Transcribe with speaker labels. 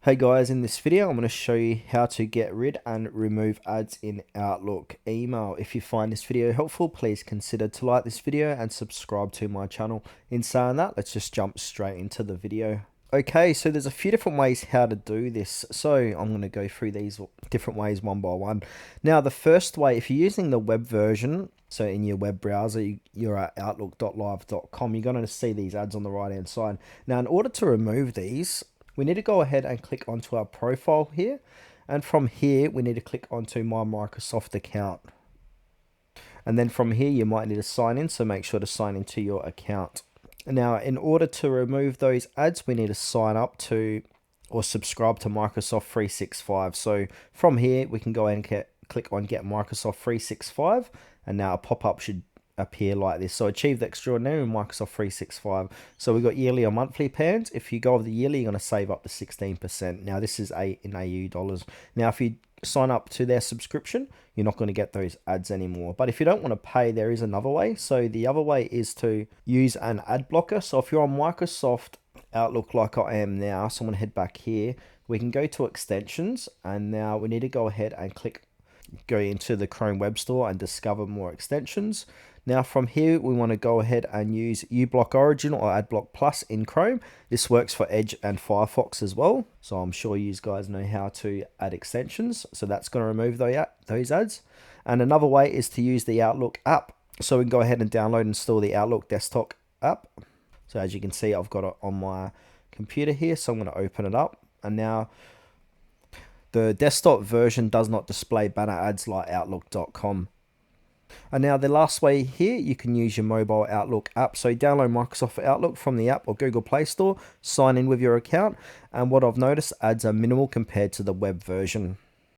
Speaker 1: Hey guys, in this video I'm going to show you how to get rid and remove ads in Outlook email. If you find this video helpful, please consider to like this video and subscribe to my channel. In saying that, let's just jump straight into the video. Okay, so there's a few different ways how to do this. So I'm going to go through these different ways one by one. Now the first way, if you're using the web version, so in your web browser, you're at outlook.live.com, you're going to see these ads on the right hand side. Now in order to remove these, we need to go ahead and click onto our profile here. And from here, we need to click onto my Microsoft account. And then from here, you might need to sign in. So make sure to sign into your account. Now, in order to remove those ads, we need to sign up to or subscribe to Microsoft 365. So from here, we can go ahead and click on Get Microsoft 365. And now a pop-up should appear like this. So achieve the extraordinary in Microsoft 365. So we've got yearly or monthly plans. If you go over the yearly, you're going to save up to 16%. Now this is in AU dollars. Now if you sign up to their subscription, you're not going to get those ads anymore. But if you don't want to pay, there is another way. So the other way is to use an ad blocker. So if you're on Microsoft Outlook like I am now, so I'm going to head back here. We can go to extensions, and now we need to go ahead and go into the Chrome Web Store and discover more extensions. Now from here, we want to go ahead and use uBlock Origin or AdBlock Plus in Chrome. This works for Edge and Firefox as well. So I'm sure you guys know how to add extensions. So that's going to remove those ads. And another way is to use the Outlook app. So we can go ahead and download and install the Outlook desktop app. So as you can see, I've got it on my computer here. So I'm going to open it up. And now the desktop version does not display banner ads like Outlook.com. And now the last way here, you can use your mobile Outlook app. So download Microsoft Outlook from the app or Google Play Store, sign in with your account. And what I've noticed, ads are minimal compared to the web version.